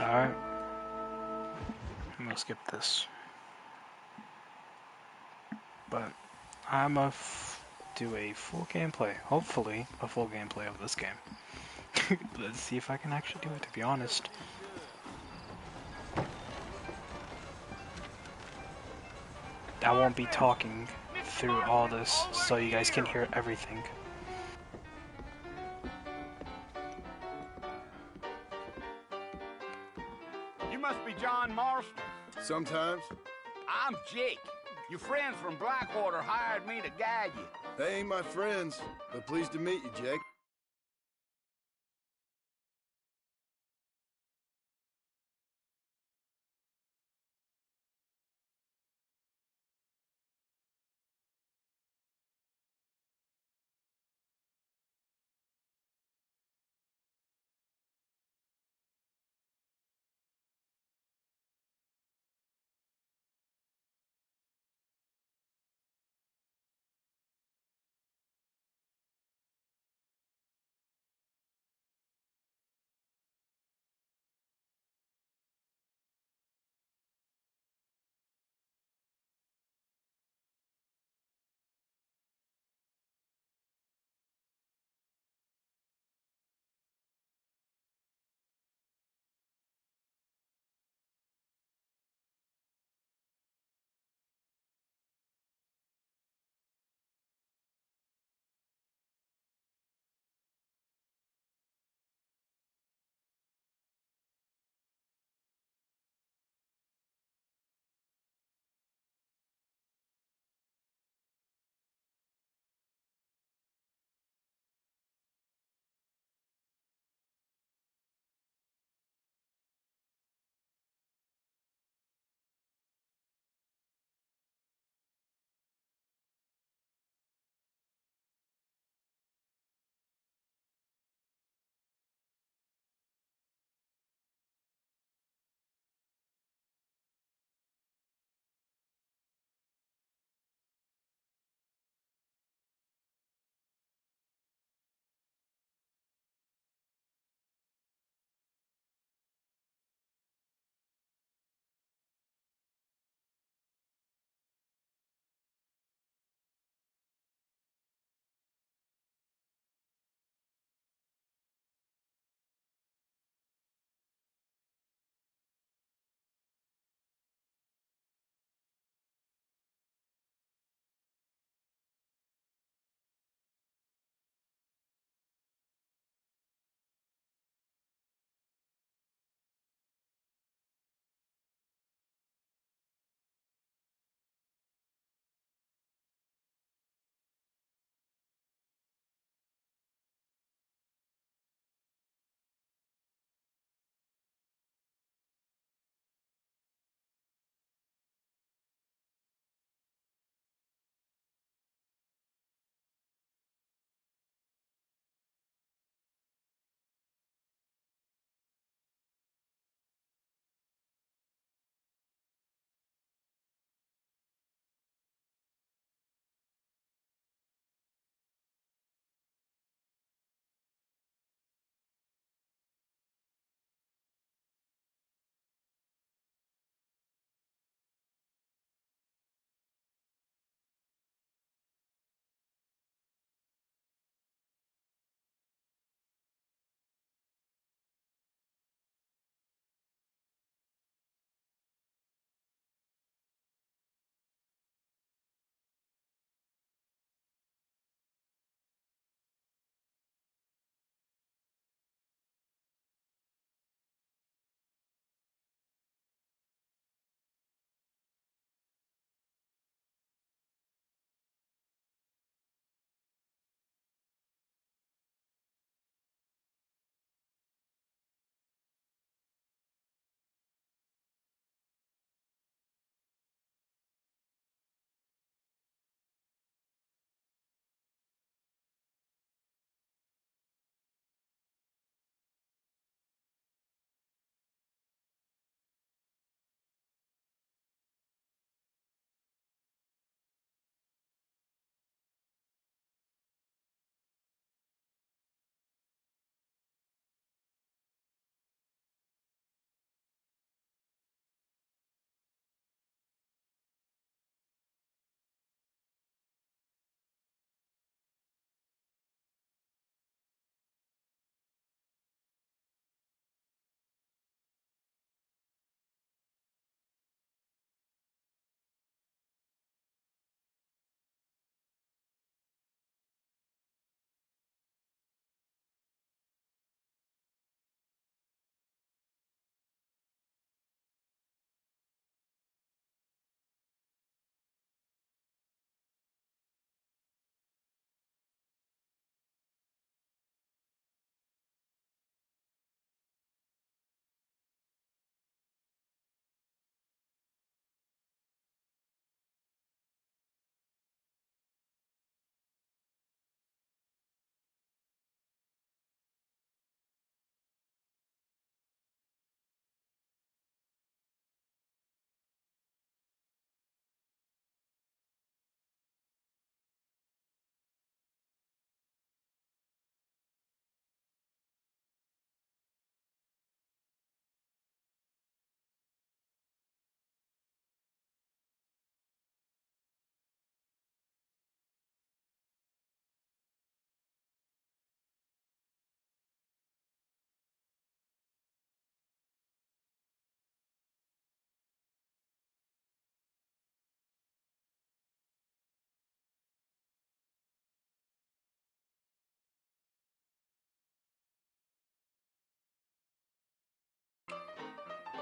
Alright, I'm gonna skip this. But I'm gonna do a full gameplay, hopefully a full gameplay of this game. Let's see if I can actually do it, to be honest. I won't be talking through all this, so you guys can hear everything. You must be John Marston. Sometimes. I'm Jake. Your friends from Blackwater hired me to guide you. They ain't my friends, but pleased to meet you, Jake.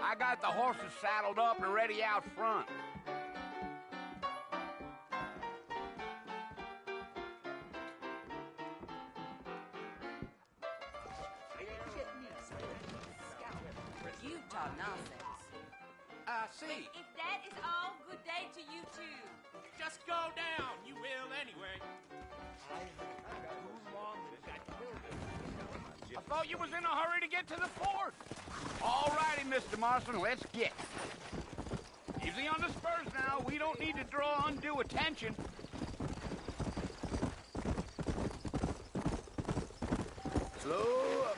I got the horses saddled up and ready out front. Utah nonsense. See. If that is all, good day to you too. Just go down. You will anyway. I thought you was in a hurry to get to the fort. All righty, Mr. Marston, let's get. Easy on the spurs now. We don't need to draw undue attention. Slow up.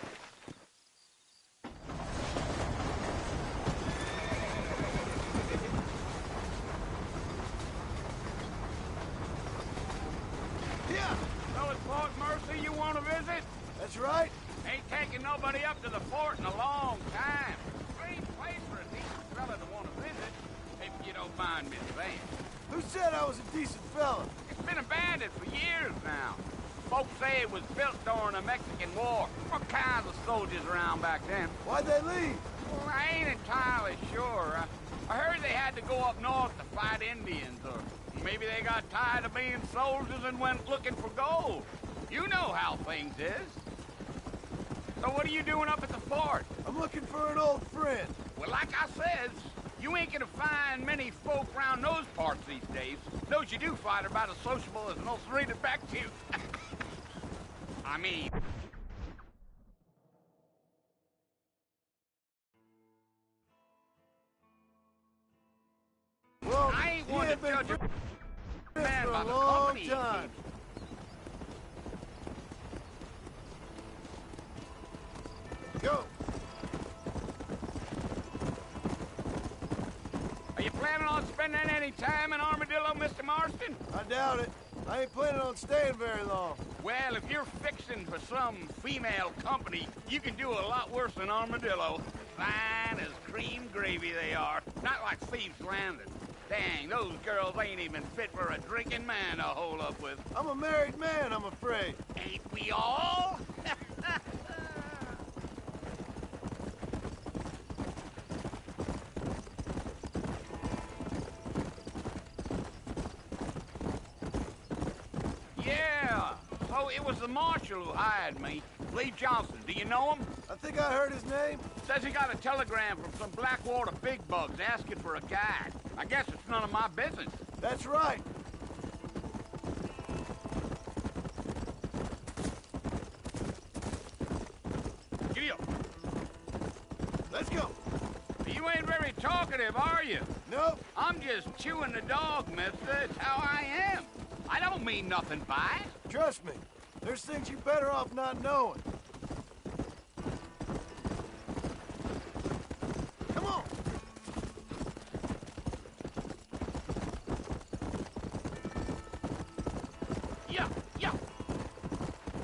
Yeah, So it's Fort Mercy you want to visit? that's right. Ain't taking nobody up to the fort in a long time. Great place for a decent fella to want to visit, if you don't mind Miss Van. Who said I was a decent fella? It's been abandoned for years now. Folks say it was built during the Mexican War. What kinds of soldiers around back then? Why'd they leave? Well, I ain't entirely sure. I heard they had to go up north to fight Indians, or maybe they got tired of being soldiers and went looking for gold. You know how things is. So what are you doing up at the fort? I'm looking for an old friend. Well, like I says, you ain't gonna find many folk around those parts these days. Those you do find are about as sociable as an old serrated back to. I mean... Well, I ain't he one to ain't been judge a friends man for by a the long company he time. keeps. Go. Are you planning on spending any time in Armadillo, Mr. Marston? I doubt it. I ain't planning on staying very long. Well, if you're fixing for some female company, you can do a lot worse than Armadillo. Fine as cream gravy they are. Not like Thieves Landing. Dang, those girls ain't even fit for a drinking man to hole up with. I'm a married man, I'm afraid. Ain't we all? Yeah, so it was the marshal who hired me. Lee Johnson, do you know him? I think I heard his name. Says he got a telegram from some Blackwater big bugs asking for a guide. I guess it's none of my business. That's right. Giddy up. Let's go. You ain't very talkative, are you? Nope. I'm just chewing the dog, mister. It's how I am. I don't mean nothing by it. Trust me. There's things you're better off not knowing. Come on. Yeah, yeah.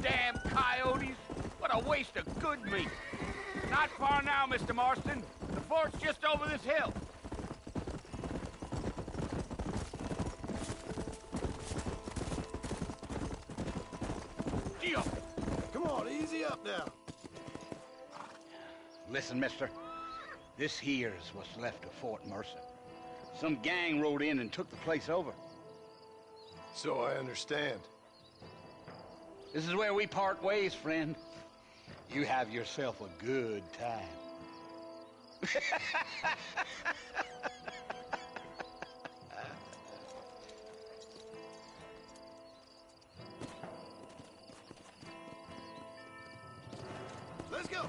Damn coyotes. What a waste of good meat. Not far now, Mr. Marston. The fort's just over this hill. Gee-up. Come on, easy up now. Listen, mister. This here's what's left of Fort Mercer. Some gang rode in and took the place over. So I understand. This is where we part ways, friend. You have yourself a good time. Let's go.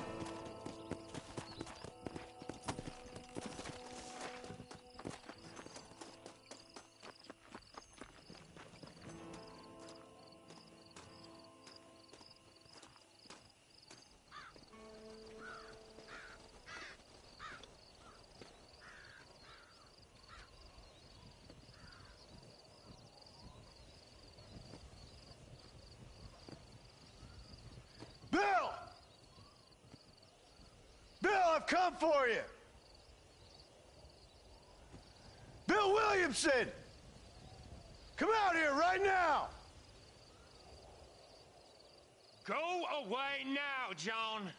Bill! Bill, I've come for you! Bill Williamson! Come out here right now! Go away now, John.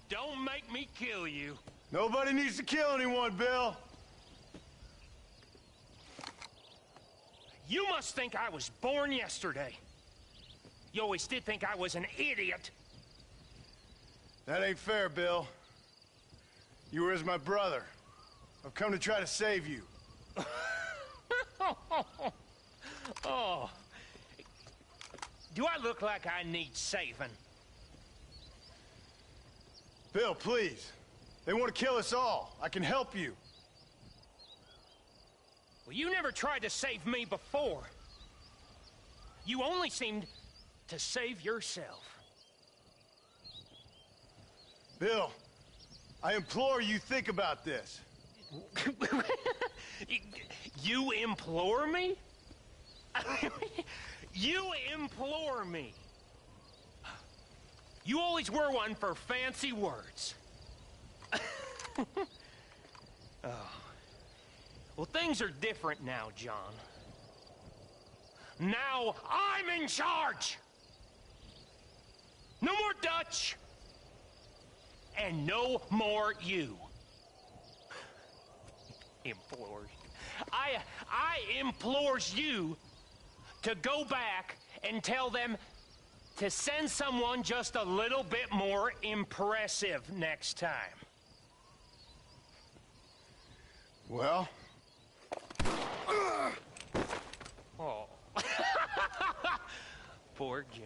Don't make me kill you. Nobody needs to kill anyone, Bill. You must think I was born yesterday. You always did think I was an idiot. That ain't fair, Bill. You were as my brother. I've come to try to save you. Oh. Do I look like I need saving? Bill, please. They want to kill us all. I can help you. Well, you never tried to save me before. You only seemed to save yourself. Bill, I implore you think about this. You implore me? You implore me. You always were one for fancy words. Oh. Well, things are different now, John. Now I'm in charge! No more Dutch! And no more you. Implores. I implores you to go back and tell them to send someone just a little bit more impressive next time. Well? Oh. Poor John.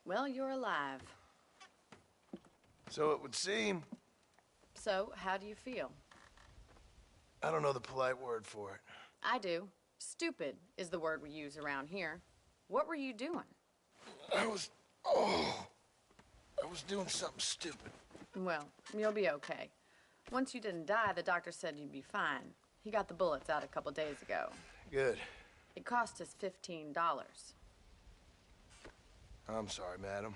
Well, you're alive. So it would seem. So, how do you feel? I don't know the polite word for it. I do. Stupid is the word we use around here. What were you doing? I was doing something stupid. Well, you'll be okay. Once you didn't die, the doctor said you'd be fine. He got the bullets out a couple days ago. Good. It cost us $15. I'm sorry, madam.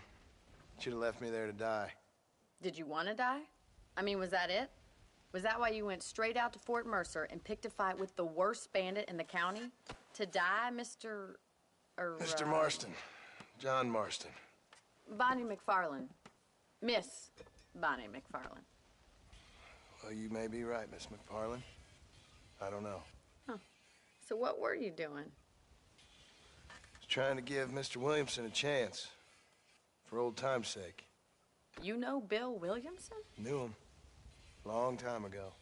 Should have left me there to die. Did you want to die? I mean, was that it? Was that why you went straight out to Fort Mercer and picked a fight with the worst bandit in the county? To die, Mr. Mr. Marston. John Marston. Bonnie McFarland. Miss Bonnie McFarland. Well, you may be right, Miss McFarland. I don't know. Huh. So what were you doing? I was trying to give Mr. Williamson a chance. For old time's sake. You know Bill Williamson? Knew him. Long time ago.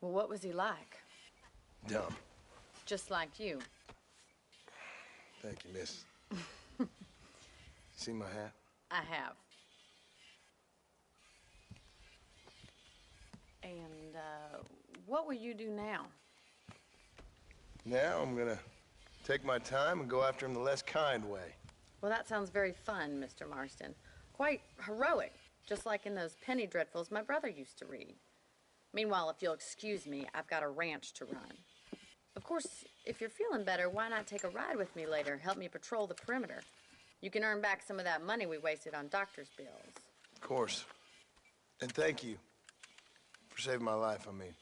Well, what was he like? Dumb. Just like you. Thank you, miss. See my hat? I have. And, what will you do now? Now I'm gonna take my time and go after him the less kind way. Well, that sounds very fun, Mr. Marston. Quite heroic, just like in those penny dreadfuls my brother used to read. Meanwhile, if you'll excuse me, I've got a ranch to run. Of course, if you're feeling better, why not take a ride with me later? Help me patrol the perimeter. You can earn back some of that money we wasted on doctor's bills. Of course. And thank you for saving my life, I mean.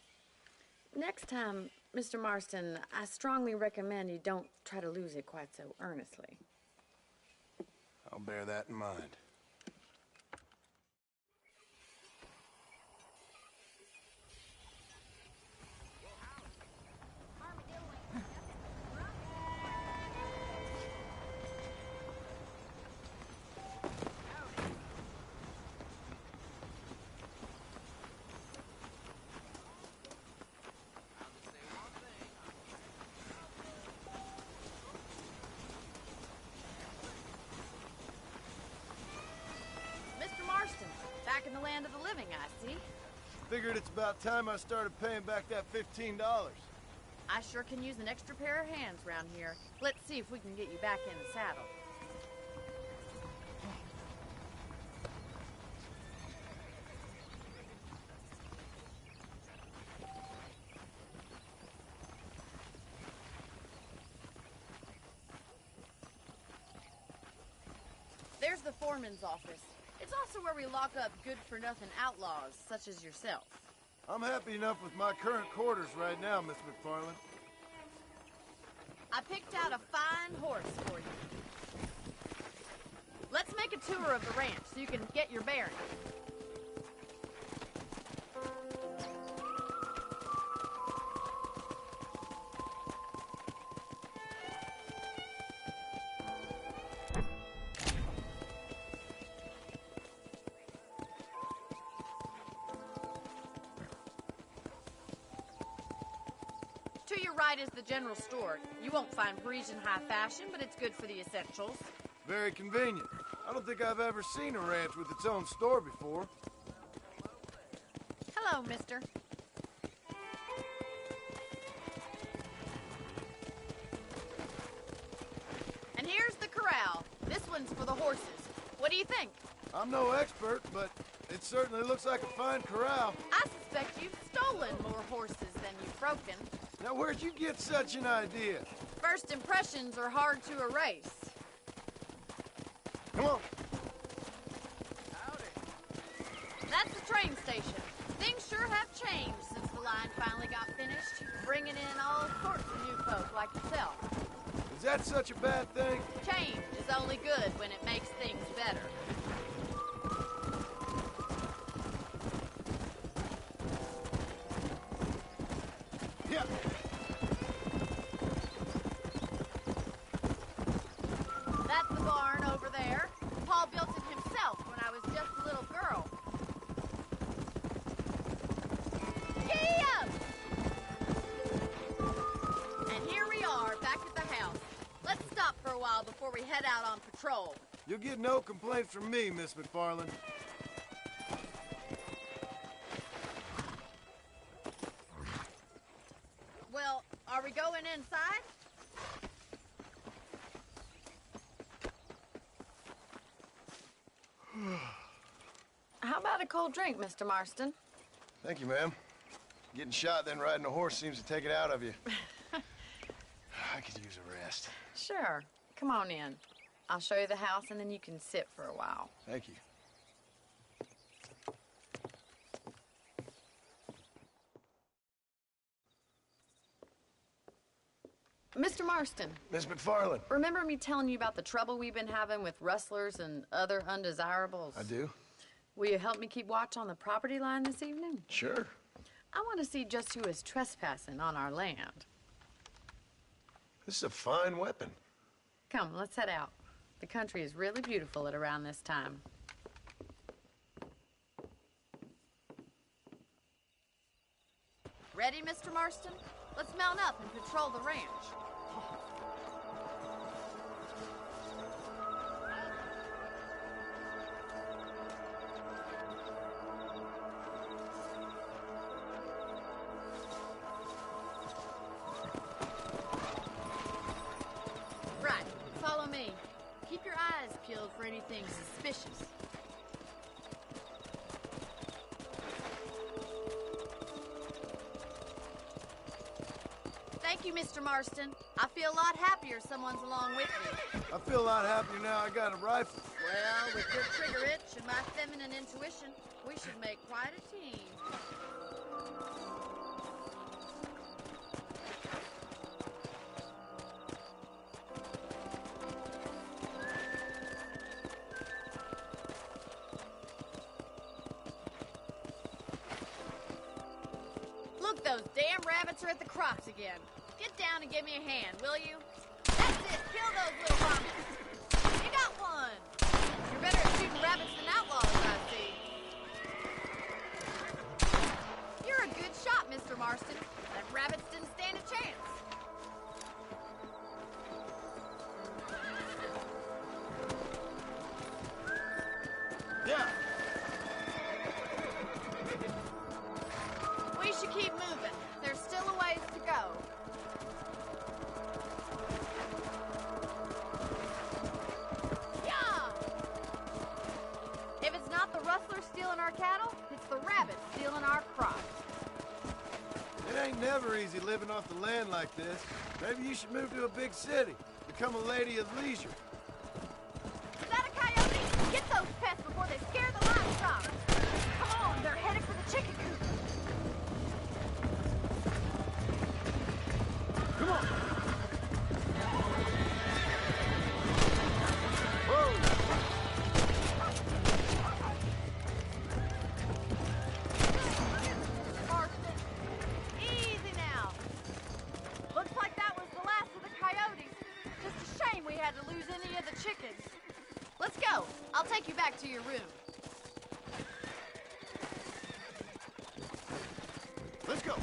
Next time, Mr. Marston, I strongly recommend you don't try to lose it quite so earnestly. I'll bear that in mind. Back in the land of the living, I see. Figured it's about time I started paying back that $15. I sure can use an extra pair of hands around here. Let's see if we can get you back in the saddle. There's the foreman's office. It's also where we lock up good-for-nothing outlaws, such as yourself. I'm happy enough with my current quarters right now, Miss McFarland. I picked out a fine horse for you. Let's make a tour of the ranch so you can get your bearings. To your right is the general store. You won't find Parisian high fashion, but it's good for the essentials. Very convenient. I don't think I've ever seen a ranch with its own store before. Hello, mister. And here's the corral. This one's for the horses. What do you think? I'm no expert, but it certainly looks like a fine corral. I suspect you've stolen more horses than you've broken. Now, where'd you get such an idea? First impressions are hard to erase. Come on. That's the train station. Things sure have changed since the line finally got finished, bringing in all sorts of new folk like yourself. Is that such a bad thing? Change is only good when it makes things better. Yeah. That's the barn over there. Paul built it himself when I was just a little girl. Giddy up! And here we are, back at the house. Let's stop for a while before we head out on patrol. You'll get no complaints from me, Miss McFarland. Well, are we going inside? How about a cold drink, Mr. Marston? Thank you, ma'am. Getting shot, then riding a horse seems to take it out of you. I could use a rest. Sure. Come on in. I'll show you the house, and then you can sit for a while. Thank you. Mr. Marston, Miss McFarland. remember me telling you about the trouble we've been having with rustlers and other undesirables? I do. Will you help me keep watch on the property line this evening? Sure. I want to see just who is trespassing on our land. This is a fine weapon. Come, let's head out. The country is really beautiful at around this time. Ready, Mr. Marston? Let's mount up and patrol the ranch. Right, follow me. Keep your eyes peeled for anything suspicious. Thank you, Mr. Marston. I feel a lot happier someone's along with me. I feel a lot happier now I got a rifle. Well, with your trigger itch and my feminine intuition, we should make quite a team. Look, those damn rabbits are at the crocs again. Get down and give me a hand, will you? That's it! Kill those little varmints! You got one! You're better at shooting rabbits than outlaws, I see. You're a good shot, Mr. Marston. That rabbits didn't stand a chance. Yeah. the rabbits stealing our crops. It ain't never easy living off the land like this. Maybe you should move to a big city. Become a lady of leisure. Is that a coyote? Get those pests before they scare the livestock. Come on, they're headed for the chicken coop. Come on! Whoa! Marston, easy now. Looks like that was the last of the coyotes. Just a shame we had to lose any of the chickens. Let's go. I'll take you back to your room. Let's go!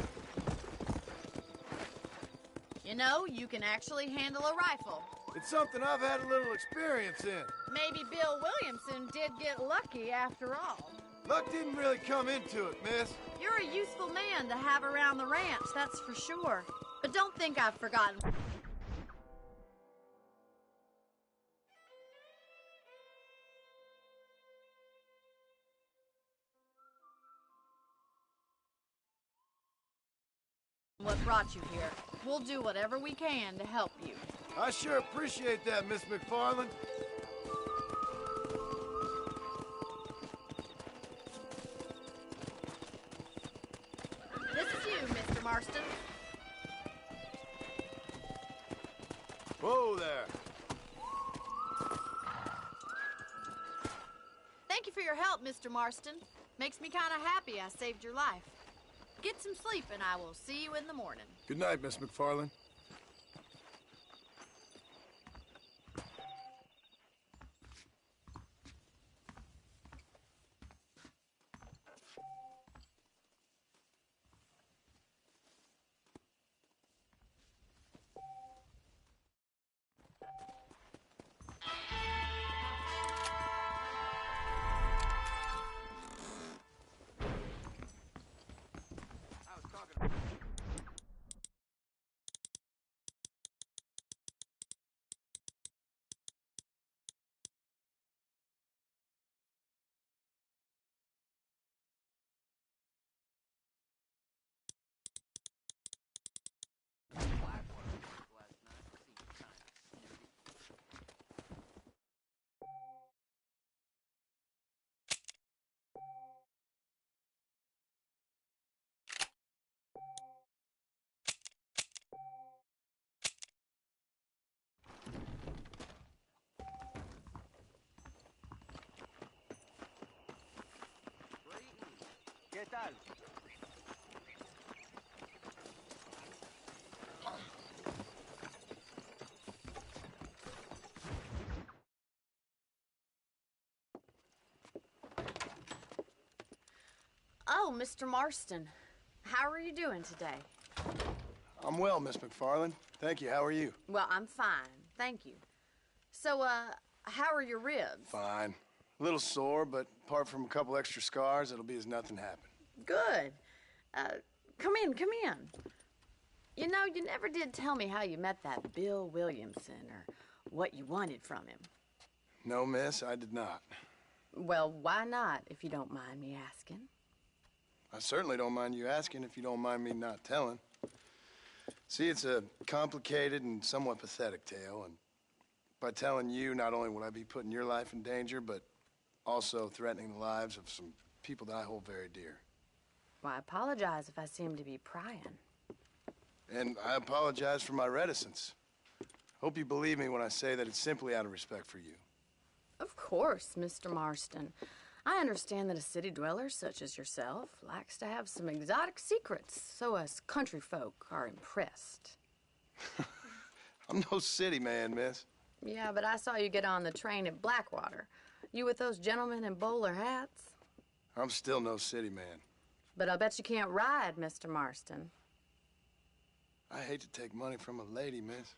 You know, you can actually handle a rifle. It's something I've had a little experience in. Maybe Bill Williamson did get lucky after all. Luck didn't really come into it, miss. You're a useful man to have around the ranch, that's for sure. But don't think I've forgotten. What brought you here? We'll do whatever we can to help you. I sure appreciate that, Miss McFarland. This is you, Mr. Marston. Whoa there. Thank you for your help, Mr. Marston. Makes me kind of happy I saved your life. Get some sleep and I will see you in the morning. Good night, Miss McFarland. ¿Qué tal? Oh, Mr. Marston. How are you doing today? I'm well, Miss McFarland. Thank you. How are you? Well, I'm fine. Thank you. So, how are your ribs? Fine. A little sore, but apart from a couple extra scars, it'll be as nothing happened. Good. Come in, come in. You know, you never did tell me how you met that Bill Williamson or what you wanted from him. No, miss, I did not. Well, why not, if you don't mind me asking? I certainly don't mind you asking if you don't mind me not telling. See, it's a complicated and somewhat pathetic tale, and by telling you, not only would I be putting your life in danger, but also threatening the lives of some people that I hold very dear. Well, I apologize if I seem to be prying. And I apologize for my reticence. Hope you believe me when I say that it's simply out of respect for you. Of course, Mr. Marston. I understand that a city dweller such as yourself likes to have some exotic secrets, so us country folk are impressed. I'm no city man, miss. Yeah, but I saw you get on the train at Blackwater. You with those gentlemen in bowler hats? I'm still no city man. But I'll bet you can't ride, Mr. Marston. I hate to take money from a lady, miss.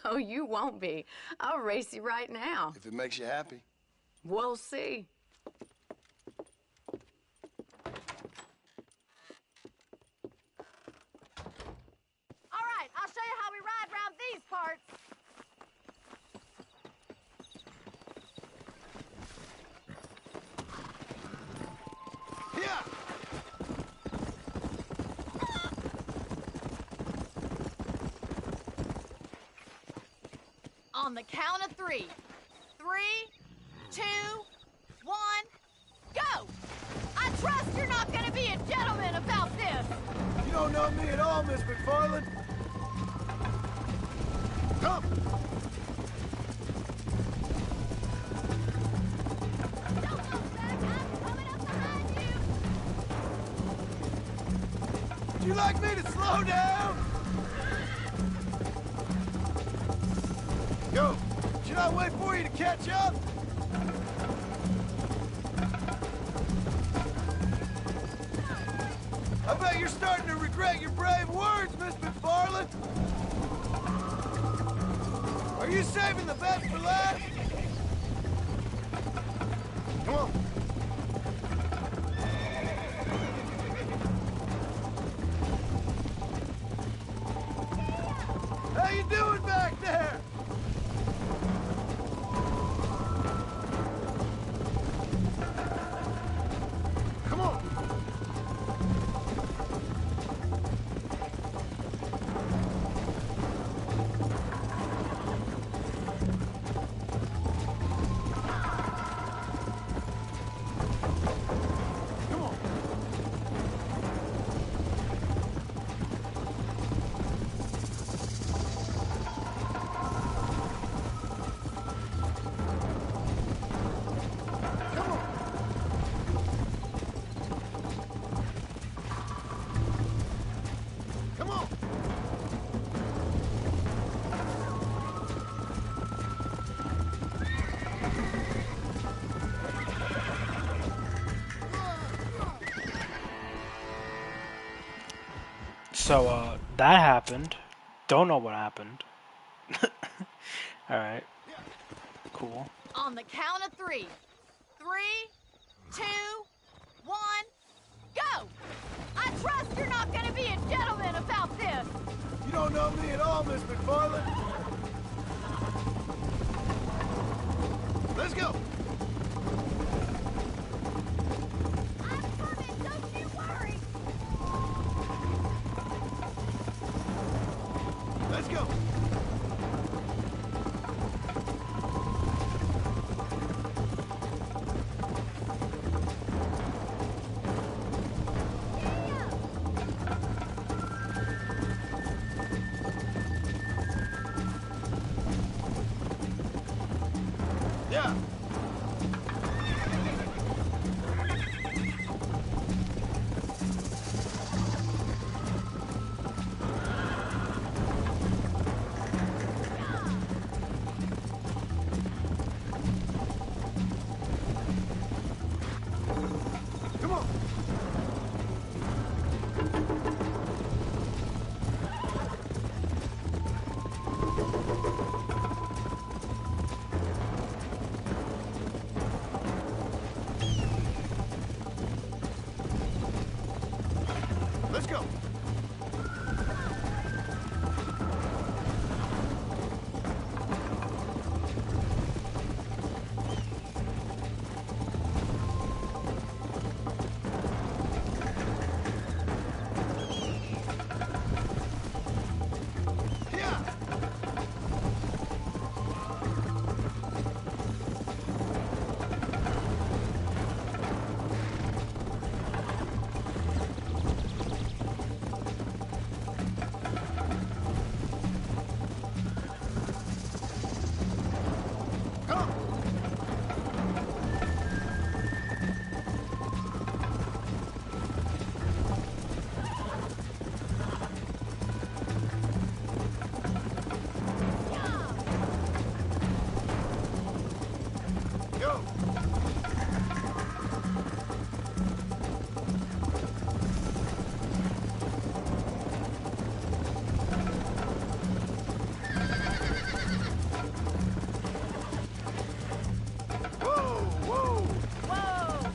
Oh, you won't be. I'll race you right now. If it makes you happy. We'll see. All right, I'll show you how we ride around these parts. Yeah! On the count of 3. 3, 2, 1, go! I trust you're not gonna be a gentleman about this. You don't know me at all, Miss McFarland. Come! Don't look back, I'm coming up behind you. Would you like me to slow down? Go! Should I wait for you to catch up? I bet you're starting to regret your brave words, Miss McFarland. Are you saving the best for last? Come on. How you doing back there? Come on. Come on. Come on. Come on. So, that happened. Don't know what happened. Alright. Cool. On the count of 3. 3, 2, 1, go! I trust you're not gonna be a gentleman about this. You don't know me at all, Miss McFarland. Let's go. I'm coming, don't you worry. Let's go. Yeah. Come on. Let's go. Yeah. Come. Go. Whoa, whoa. Whoa!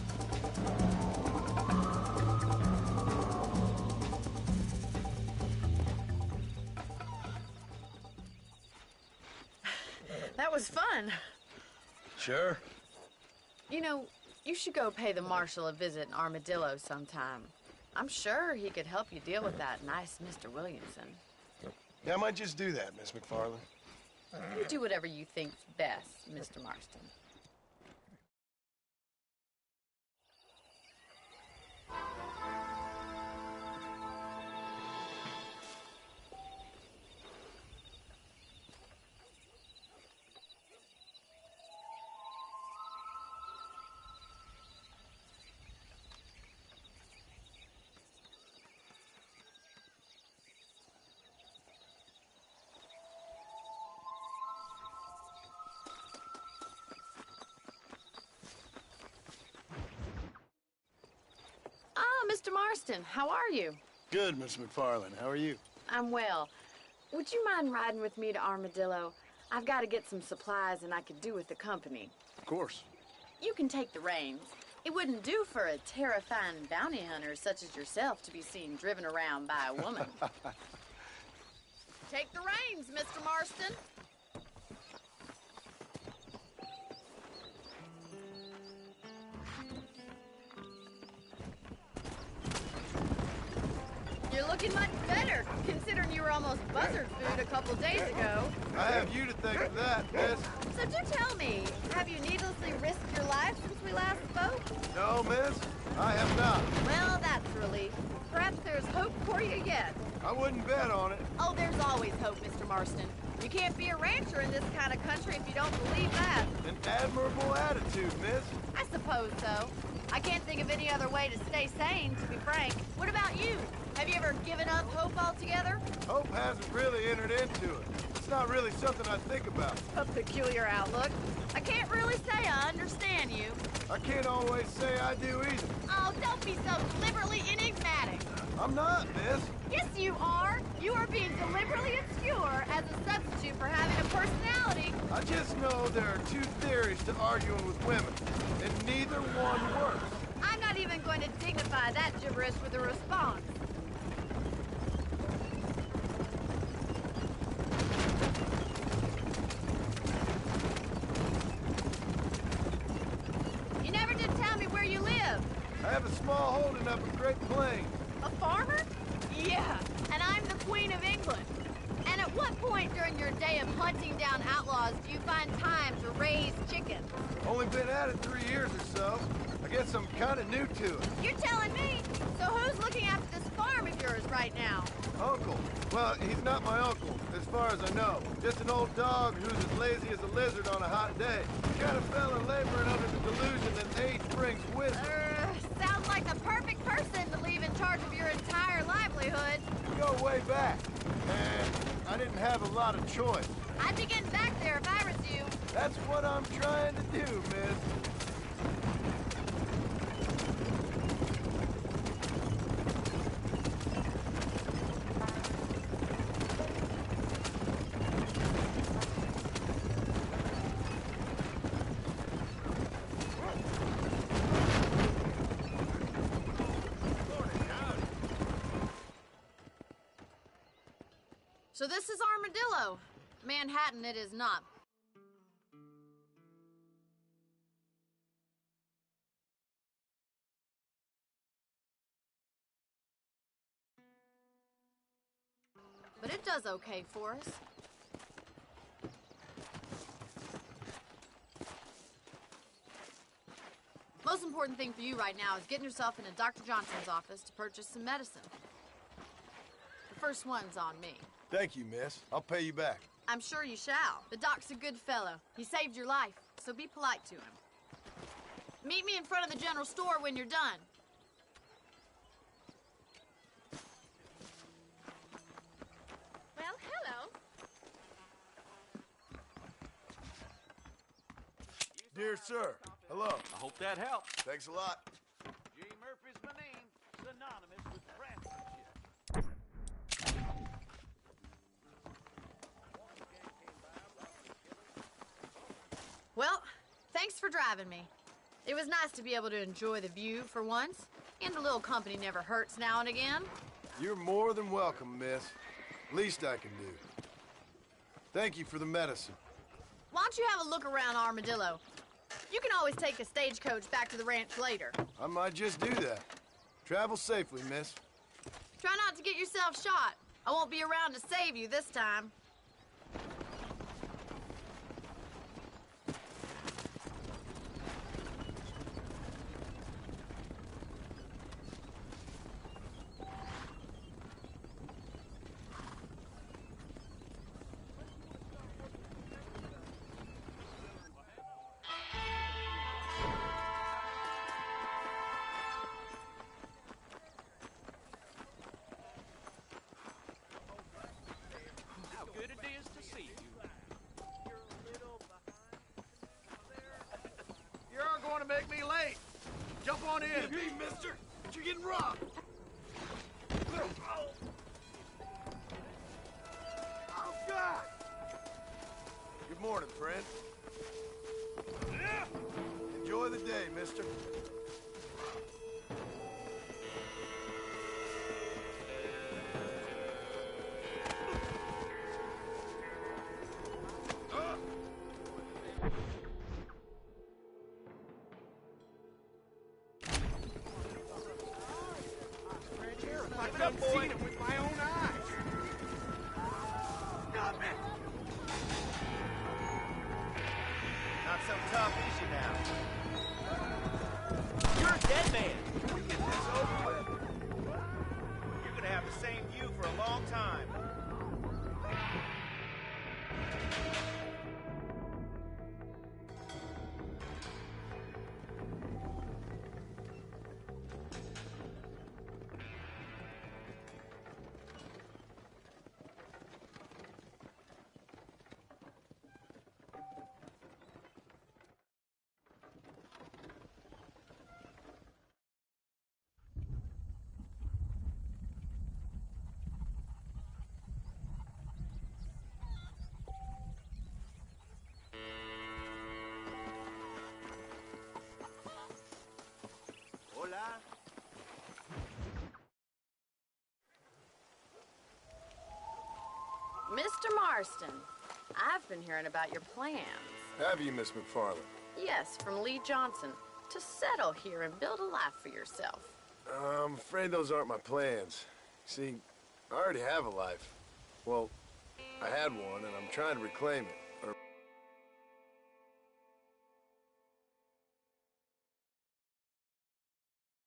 That was fun. Sure. You know, you should go pay the marshal a visit in Armadillo sometime. I'm sure he could help you deal with that nice Mr. Williamson. Yeah, I might just do that, Miss McFarland. You do whatever you think's best, Mr. Marston. Mr. Marston, how are you? Good, Miss McFarland. How are you? I'm well. Would you mind riding with me to Armadillo? I've got to get some supplies and I could do with the company. Of course. You can take the reins. It wouldn't do for a terrifying bounty hunter such as yourself to be seen driven around by a woman. Take the reins, Mr. Marston. You're looking much better, considering you were almost buzzard food a couple days ago. I have you to thank for that, miss. So do tell me, have you needlessly risked your life since we last spoke? No, miss, I have not. Well, that's a relief. Perhaps there's hope for you yet. I wouldn't bet on it. Oh, there's always hope, Mr. Marston. You can't be a rancher in this kind of country if you don't believe that. An admirable attitude, miss. I suppose so. I can't think of any other way to stay sane, to be frank. What about you? Have you ever given up hope altogether? Hope hasn't really entered into it. It's not really something I think about. A peculiar outlook. I can't really say I understand you. I can't always say I do either. Oh, don't be so deliberately enigmatic. I'm not, miss. Yes, you are. You are being deliberately obscure as a substitute for having a personality. I just know there are two theories to arguing with women, and neither one works. I'm not even going to dignify that gibberish with a response. You never did tell me where you live. I have a small holding up in Great Plains. A farmer? Yeah, and I'm the Queen of England. And at what point during your day of hunting down outlaws do you find time to raise chickens? Only been at it 3 years or so. I guess I'm kind of new to it. You're telling me? So who's looking after this farm of yours right now? Uncle. Well, he's not my uncle, as far as I know. Just an old dog who's as lazy as a lizard on a hot day. Kind of fella laboring under the delusion that age brings wisdom. Sounds like the perfect person to leave in charge of your entire livelihood. We go way back, and I didn't have a lot of choice. I'd be getting back there if I was you. That's what I'm trying to do, miss. So this is Armadillo. Manhattan it is not. But it does okay for us. Most important thing for you right now is getting yourself into Dr. Johnson's office to purchase some medicine. The first one's on me. Thank you, miss. I'll pay you back. I'm sure you shall. The doc's a good fellow. He saved your life, so be polite to him. Meet me in front of the general store when you're done. Well, hello. Dear sir, hello. I hope that helps. Thanks a lot. J. Murphy's my name, synonymous with craftsmanship. Well, thanks for driving me. It was nice to be able to enjoy the view for once, and a little company never hurts now and again. You're more than welcome, miss. Least I can do. Thank you for the medicine. Why don't you have a look around Armadillo? You can always take a stagecoach back to the ranch later. I might just do that. Travel safely, miss. Try not to get yourself shot. I won't be around to save you this time. Jump on in. Hey, mister! You're getting robbed! Oh, God! Good morning, friend. Enjoy the day, mister. I've seen it with my own eyes. Stop it! Not so tough, is you now? You're a dead man. Can we get this over with? You're gonna have the same view for a long time. Hola. Mr. Marston, I've been hearing about your plans. Have you, Miss McFarland? Yes, from Lee Johnson, to settle here and build a life for yourself. I'm afraid those aren't my plans. See, I already have a life. Well, I had one, and I'm trying to reclaim it.